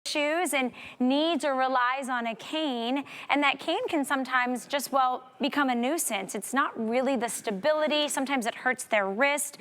issues and needs or relies on a cane, and that cane can sometimes just, well, become a nuisance. It's not really the stability. Sometimes it hurts their wrist.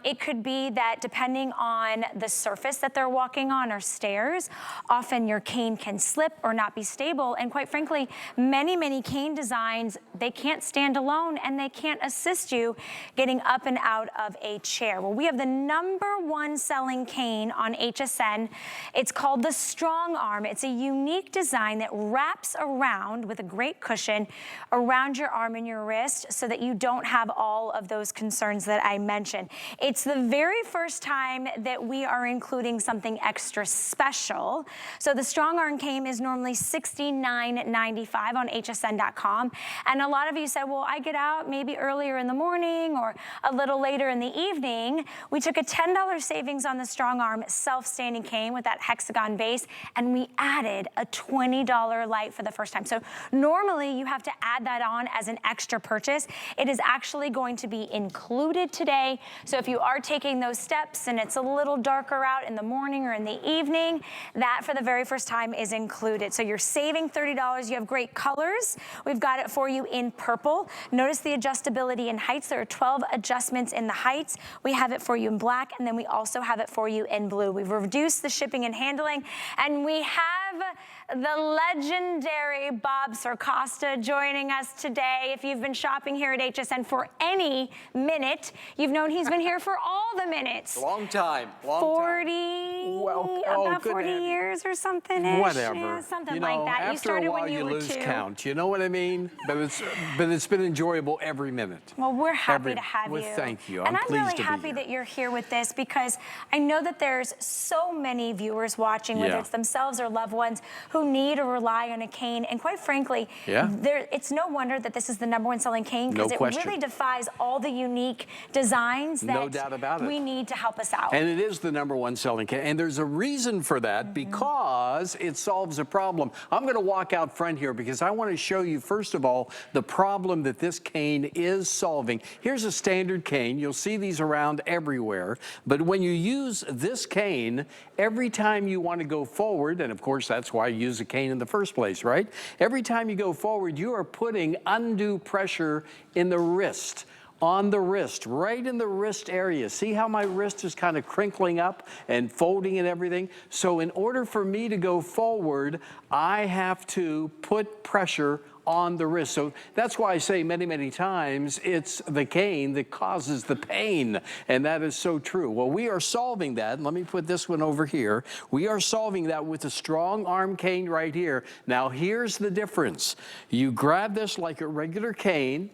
It could be that depending on the surface that they're walking on or stairs, often your cane can slip or not be stable. And quite frankly, many cane designs, they can't stand alone and they can't assist you getting up and out of a chair. Well, we have the #1 selling cane on HSN. It's called the StrongArm. It's a unique design that wraps around with a great cushion around your arm and your wrist so that you don't have all of those concerns that I mentioned. It's the very first time that we are including something extra special. So the StrongArm cane is normally $69.95 on hsn.com. And a lot of you said, well, I get out maybe earlier in the morning or a little later in the evening. We took a $10 savings on the StrongArm SelfStanding cane with that hexagon base, and we added a $20 light for the first time. So normally you have to add that on as an extra purchase. It is actually going to be included today. So if you are taking those steps and it's a little darker out in the morning or in the evening, that for the very first time is included. So you're saving $30. You have great colors. We've got it for you in purple. Notice the adjustability in heights. There are 12 adjustments in the heights. We have it for you in black, and then we also have it for you in blue. We've reduced the shipping and handling, and we have the legendary Bob Sircosta joining us today. If you've been shopping here at HSN for any minute, you've known he's been here for all the minutes. Long time. 40, well, about 40 years or something-ish. Whatever. Yeah, something you like know, that. You started when you were 2. After a while, you lose count. You know what I mean? But it's been enjoyable every minute. Well, we're happy to have you. Thank you. I'm pleased really to happy that you're here with this, because I know that there's so many viewers watching, whether it's themselves or loved ones, who need or rely on a cane. And quite frankly, it's no wonder that this is the #1 selling cane, because it really defies all the unique designs that we need to help us out. And it is the #1 selling cane. And there's a reason for that, because it solves a problem. I'm going to walk out front here because I want to show you, first of all, the problem that this cane is solving. Here's a standard cane. You'll see these around everywhere. But when you use this cane, every time you want to go forward, and of course that's why you use a cane in the first place, right? Every time you go forward, you are putting undue pressure in the wrist, on the wrist, right in the wrist area. See how my wrist is kind of crinkling up and folding and everything? So in order for me to go forward, I have to put pressure on the wrist. So that's why I say many times it's the cane that causes the pain, and that is so true. Well, we are solving that. Let me put this one over here. We are solving that with the StrongArm cane right here. Now here's the difference. You grab this like a regular cane.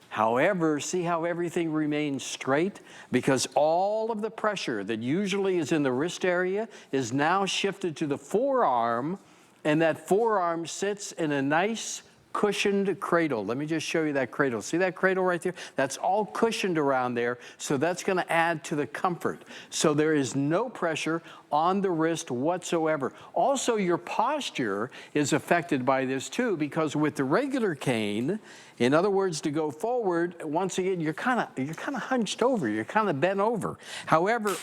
However, see how everything remains straight? Because all of the pressure that usually is in the wrist area is now shifted to the forearm, and that forearm sits in a nice cushioned cradle. Let me just show you that cradle. See that cradle right there? That's all cushioned around there, so that's going to add to the comfort. So there is no pressure on the wrist whatsoever. Also, your posture is affected by this too, because with the regular cane, in other words, to go forward, once again, you're kind of hunched over, you're kind of bent over. However,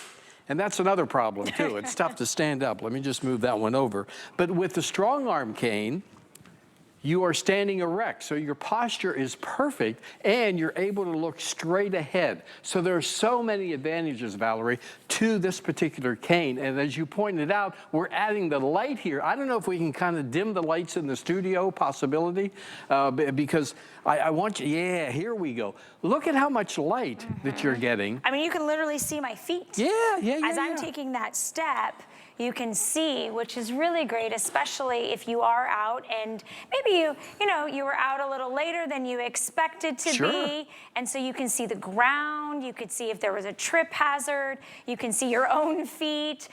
and that's another problem too. It's tough to stand up. Let me just move that one over. But with the StrongArm cane, you are standing erect, so your posture is perfect, and you're able to look straight ahead. So there are so many advantages, Valerie, to this particular cane. And as you pointed out, we're adding the light here. I don't know if we can kind of dim the lights in the studio, possibility, because I want you, here we go. Look at how much light that you're getting. I mean, you can literally see my feet. As I'm taking that step, you can see, which is really great, especially if you are out and maybe you were out a little later than you expected to be, and so you can see the ground, you could see if there was a trip hazard, you can see your own feet,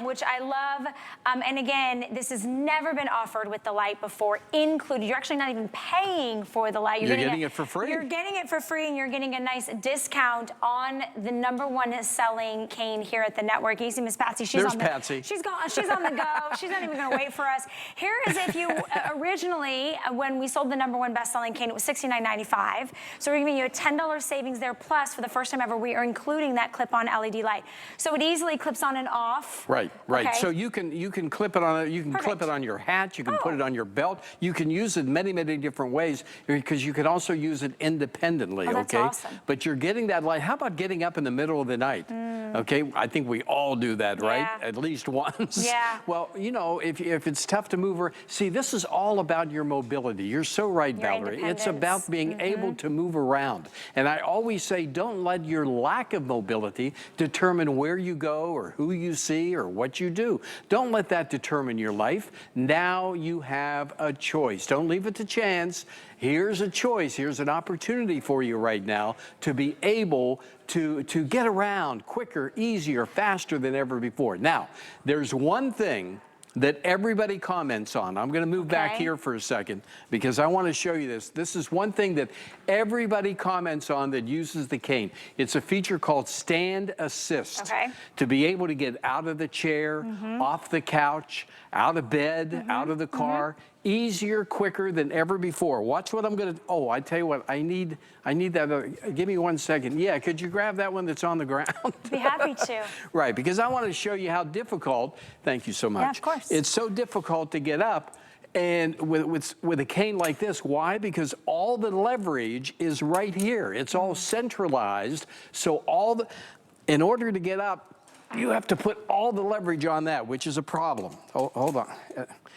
which I love. And again, this has never been offered with the light before included. You're actually not even paying for the light. You're getting it for free. You're getting it for free, and you're getting a nice discount on the #1 selling cane here at the network. You see Miss Patsy. There's Patsy. She's on the go. She's not even going to wait for us. Here is if you originally, when we sold the #1 best-selling cane, it was $69.95. So we're giving you a $10 savings there. Plus, for the first time ever, we are including that clip-on LED light. So it easily clips on and off. Right, right. Okay. So you can clip it on, you can clip it on your hat, you can put it on your belt, you can use it many, many different ways, because you can also use it independently, that's okay? awesome. But you're getting that light. How about getting up in the middle of the night? Okay, I think we all do that, right? Yeah. At least once. Yeah. Well, you know, if it's tough to move, see, this is all about your mobility. You're so right, Your Valerie. It's independence. about being able to move around. And I always say, don't let your lack of mobility determine where you go or who you see or what you do. Don't let that determine your life. Now you have a choice. Don't leave it to chance. Here's a choice. Here's an opportunity for you right now to be able to get around quicker, easier, faster than ever before. Now, there's one thing that everybody comments on. I'm going to move back here for a second because I want to show you this. This is one thing that everybody comments on that uses the cane. It's a feature called Stand Assist. Okay. To be able to get out of the chair, off the couch, out of bed, out of the car, easier, quicker than ever before. Watch what I'm going to, oh, I tell you what, I need that, give me 1 second. Yeah, could you grab that one that's on the ground? Be happy to. Right, because I want to show you how difficult, thank you so much. Yeah, of course. It's so difficult to get up and with a cane like this. Why? Because all the leverage is right here. It's all centralized. So in order to get up, you have to put all the leverage on that, which is a problem. Oh, hold on.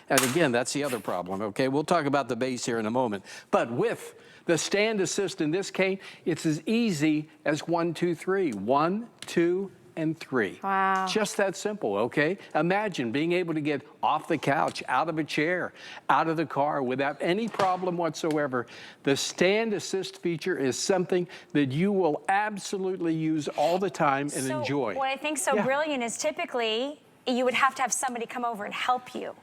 And again, that's the other problem, okay? We'll talk about the base here in a moment. But with the Stand Assist in this cane, it's as easy as 1, 2, 3. 1, 2, and 3. Wow. Just that simple, okay? Imagine being able to get off the couch, out of a chair, out of the car without any problem whatsoever. The Stand Assist feature is something that you will absolutely use all the time and enjoy. What I think so brilliant is typically you would have to have somebody come over and help you.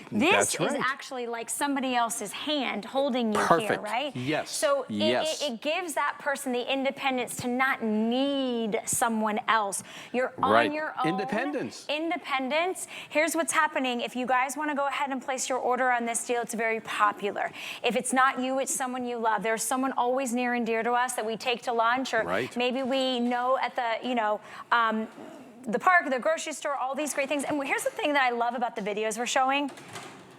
This is actually like somebody else's hand holding you here, right? Yes. So it gives that person the independence to not need someone else. You're on your own. Independence. Independence. Here's what's happening. If you guys want to go ahead and place your order on this deal, it's very popular. If it's not you, it's someone you love. There's someone always near and dear to us that we take to lunch, or maybe we know at the, the park, the grocery store, all these great things. And here's the thing that I love about the videos we're showing.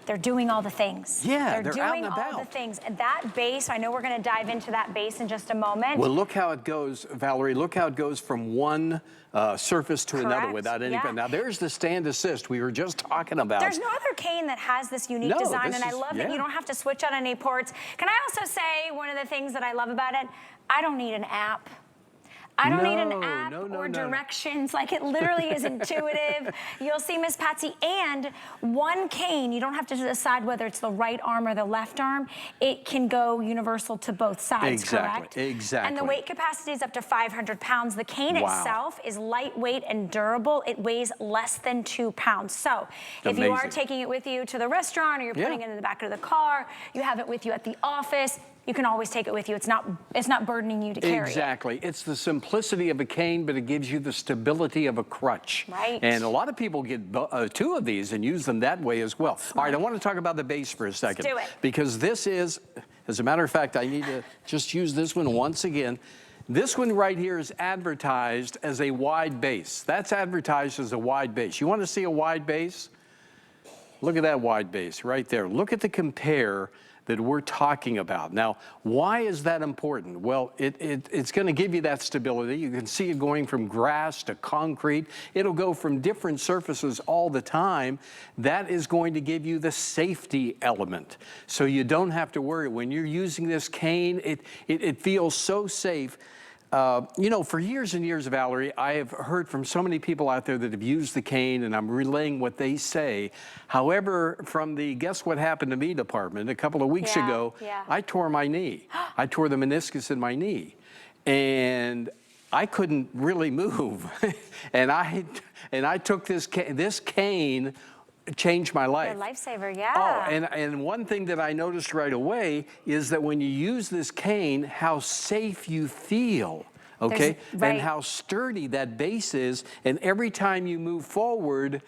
They're doing all the things. Yeah, they're doing all the things. And that base, I know we're going to dive into that base in just a moment. Well, look how it goes, Valerie. Look how it goes from one surface to another without any. Now, there's the Stand Assist we were just talking about. There's no other cane that has this unique design, and I love that you don't have to switch out any ports. Can I also say one of the things that I love about it? I don't need an app. I don't need an app or directions. Like, it literally is intuitive. You'll see Miss Patsy. And one cane, you don't have to decide whether it's the right arm or the left arm. It can go universal to both sides, correct? Exactly. And the weight capacity is up to 500 pounds. The cane itself is lightweight and durable. It weighs less than 2 pounds. So if you are taking it with you to the restaurant, or you're putting it in the back of the car, you have it with you at the office, you can always take it with you. It's not burdening you to carry it. Exactly. It's the simplicity of a cane, but it gives you the stability of a crutch. Right. And a lot of people get 2 of these and use them that way as well. All right, I want to talk about the base for a second. Let's do it. Because this is, as a matter of fact, I need to just use this one once again. This one right here is advertised as a wide base. That's advertised as a wide base. You want to see a wide base? Look at that wide base right there. Look at the compare that we're talking about. Now, why is that important? Well, it's going to give you that stability. You can see it going from grass to concrete. It'll go from different surfaces all the time. That is going to give you the safety element. So you don't have to worry. When you're using this cane, it feels so safe. For years and years, Valerie, I have heard from so many people out there that have used the cane, and I'm relaying what they say. However, from the Guess What Happened to Me department a couple of weeks ago, I tore my knee. I tore the meniscus in my knee, and I couldn't really move. and I took this cane changed my life. Your lifesaver, Oh, and one thing that I noticed right away is that when you use this cane, how safe you feel, okay? And how sturdy that base is, and every time you move forward,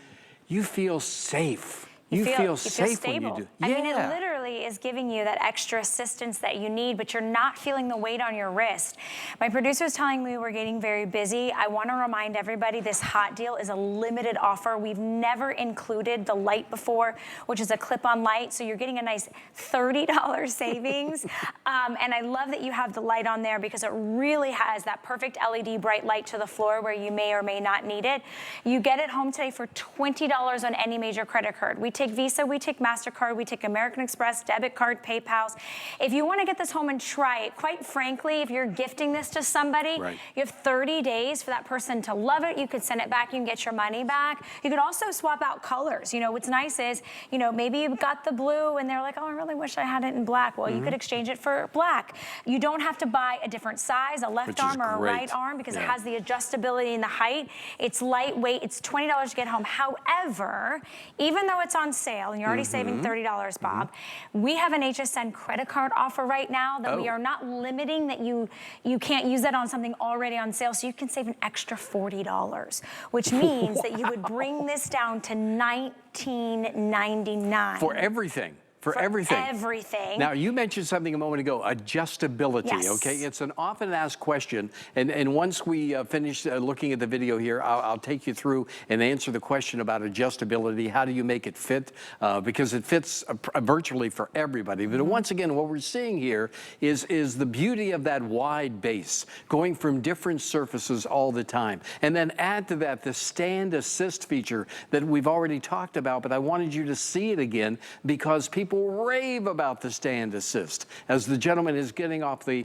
you feel safe. You feel safe when you do. I mean, it literally actually is giving you that extra assistance that you need, but you're not feeling the weight on your wrist. My producer is telling me we're getting very busy. I want to remind everybody this hot deal is a limited offer. We've never included the light before, which is a clip-on light, so you're getting a nice $30 savings. And I love that you have the light on there because it really has that perfect LED bright light to the floor where you may or may not need it. You get it home today for $20 on any major credit card. We take Visa, we take MasterCard, we take American Express, debit card, PayPal. If you want to get this home and try it, quite frankly, if you're gifting this to somebody, you have 30 days for that person to love it. You could send it back, you can get your money back. You could also swap out colors. You know, what's nice is, you know, maybe you've got the blue and they're like, oh, I really wish I had it in black. Well, you could exchange it for black. You don't have to buy a different size, a left arm or a right arm, because it has the adjustability and the height. It's lightweight. It's $20 to get home. However, even though it's on sale and you're already saving $30, Bob, we have an HSN credit card offer right now that we are not limiting that you can't use that on something already on sale, so you can save an extra $40, which means that you would bring this down to $19.99. For everything. For everything. Everything. Now, you mentioned something a moment ago, adjustability, okay? It's an often asked question, and once we finish looking at the video here, I'll take you through and answer the question about adjustability. How do you make it fit? Because it fits virtually for everybody. But once again, what we're seeing here is the beauty of that wide base, going from different surfaces all the time. And then add to that the stand assist feature that we've already talked about, but I wanted you to see it again because people rave about the stand assist as the gentleman is getting off the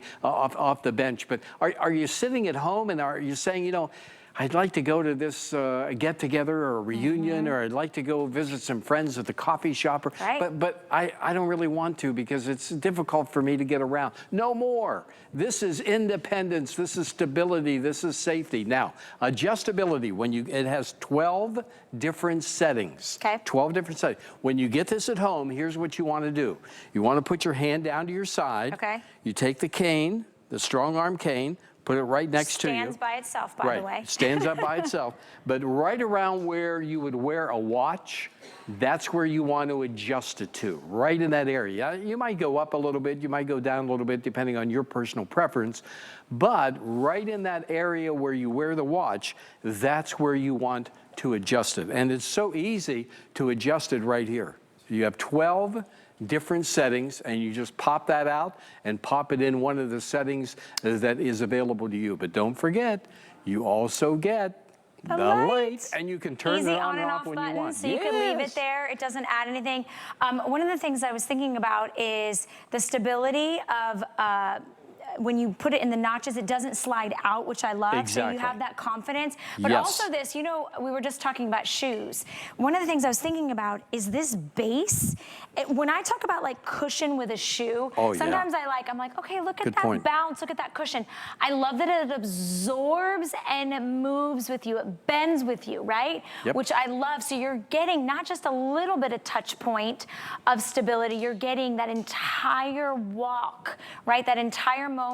bench. But are you sitting at home and are you saying, you know, I'd like to go to this get-together or a reunion, or I'd like to go visit some friends at the coffee shop, but I don't really want to because it's difficult for me to get around. No more. This is independence, this is stability, this is safety. Now, adjustability, it has 12 different settings. 12 different settings. When you get this at home, here's what you want to do. You want to put your hand down to your side. You take the cane, the StrongArm cane, put it right next to you. Stands by itself, by the way. Stands up by itself. But right around where you would wear a watch, that's where you want to adjust it to, right in that area. You might go up a little bit, you might go down a little bit, depending on your personal preference. But right in that area where you wear the watch, that's where you want to adjust it. And it's so easy to adjust it right here. You have 12 different settings, and you just pop that out and pop it in one of the settings that is available to you. But don't forget, you also get the light, and you can turn it on and off when you want. So you can leave it there. It doesn't add anything. One of the things I was thinking about is the stability of when you put it in the notches, it doesn't slide out, which I love. So you have that confidence. But also this, you know, we were just talking about shoes. One of the things I was thinking about is this base. When I talk about like cushion with a shoe, sometimes I'm like, okay, look at that bounce, look at that cushion. I love that it absorbs and it moves with you, it bends with you, right? Which I love. So you're getting not just a little bit of touch point of stability, you're getting that entire walk, right? That entire moment.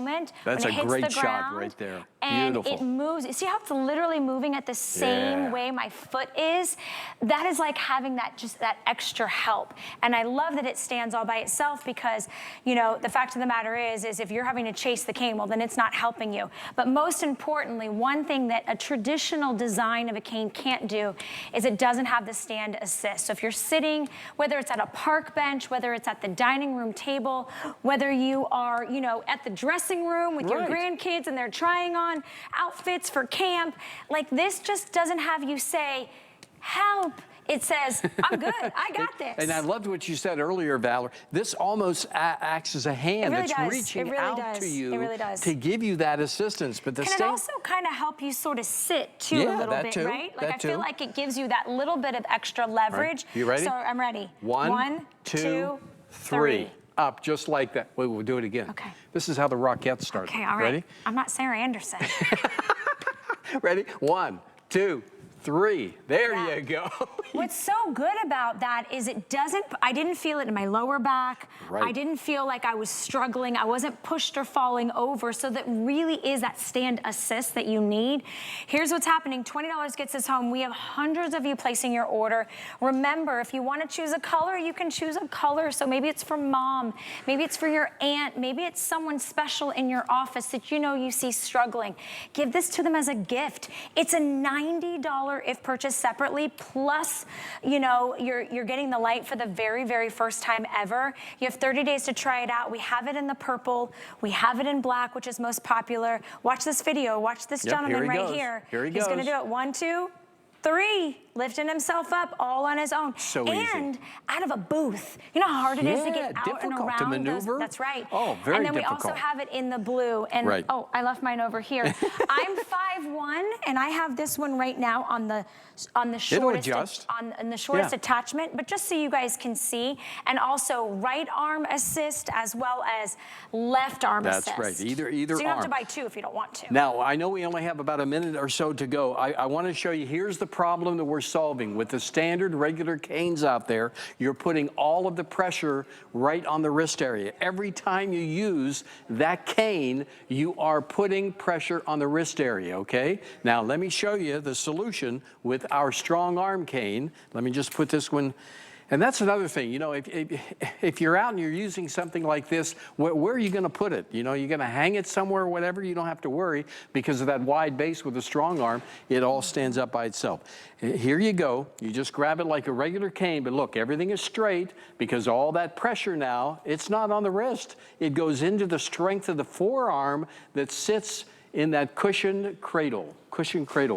That's a great shot right there. And it moves. You see how it's literally moving at the same way my foot is? That is like having that, just that extra help. And I love that it stands all by itself because, you know, the fact of the matter is if you're having to chase the cane, well, then it's not helping you. But most importantly, one thing that a traditional design of a cane can't do is it doesn't have the stand assist. So if you're sitting, whether it's at a park bench, whether it's at the dining room table, whether you are, you know, at the dressing room with your grandkids and they're trying on outfits for camp, like this just doesn't have you say, help. It says, I'm good, I got this. And I loved what you said earlier, Valor. This almost acts as a hand that's reaching out to you to give you that assistance. But the Can it also kind of help you sort of sit too a little bit, right? Like I feel like it gives you that little bit of extra leverage. You ready? So I'm ready. One, two, three. Up, just like that. Wait, we'll do it again. Okay. This is how the Rockettes started. Okay, all right. Ready? I'm not Sarah Anderson. Ready? 1, 2, 3. There Yeah. you go. What's so good about that is I didn't feel it in my lower back. Right. I didn't feel like I was struggling. I wasn't pushed or falling over. So that really is that stand assist that you need. Here's what's happening. $20 gets us home. We have hundreds of you placing your order. Remember, if you want to choose a color, you can choose a color. So maybe it's for mom, maybe it's for your aunt, maybe it's someone special in your office that you see struggling. Give this to them as a gift. It's a $90 if purchased separately, plus, you're getting the light for the very, very first time ever. You have 30 days to try it out. We have it in the purple. We have it in black, which is most popular. Watch this video. Watch this gentleman right here. Here he He's goes. going to do it. 1, 2, 3, lifting himself up all on his own. So and easy. out of a booth. You know how hard it is to get out and difficult around to maneuver. that's right. Oh, very And then difficult. we also have it in the blue. And Right. oh, I left mine over here. I'm 5'1", and I have this one right now on the shortest adjust. on the shortest attachment, but just so you guys can see, and also right arm assist as well as left arm assist. That's right. Either so you don't have to arm. buy 2 if you don't want to. Now, I know we only have about a minute or so to go. I want to show you, here's the problem that we're solving. With the standard regular canes out there, you're putting all of the pressure right on the wrist area. Every time you use that cane, you are putting pressure on the wrist area, okay? Now, let me show you the solution with our strong arm cane. Let me just put this one. And that's another thing, if you're out and you're using something like this, where are you going to put it? You're going to hang it somewhere or whatever. You don't have to worry because of that wide base with a strong arm. It all stands up by itself. Here you go. You just grab it like a regular cane, but look, everything is straight because all that pressure now, it's not on the wrist. It goes into the strength of the forearm that sits in that cushion cradle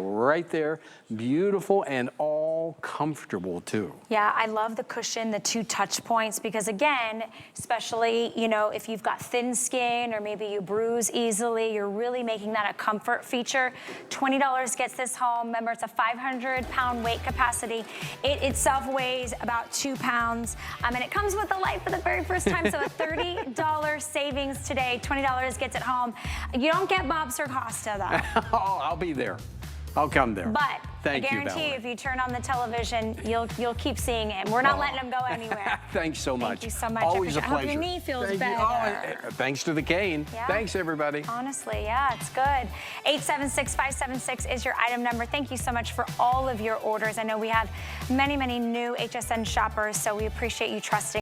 right there. Beautiful and all comfortable too. Yeah, I love the cushion, the 2 touch points, because again, especially, if you've got thin skin or maybe you bruise easily, you're really making that a comfort feature. $20 gets this home. Remember, it's a 500-pound weight capacity. It itself weighs about 2 pounds, and it comes with the light for the very first time, so a $30 savings today. $20 gets it home. You don't get Bob Costa though. Oh, I'll be there. I'll come there. But Thank I guarantee you, if you turn on the television, you'll keep seeing him. We're not letting him go anywhere. Thanks so much. Thank you so much. Always a I hope pleasure. your knee feels Thank better. you. Thanks to the cane. Yeah. Thanks, everybody. Honestly, yeah, it's good. 876-576 is your item number. Thank you so much for all of your orders. I know we have many, many new HSN shoppers, so we appreciate you trusting.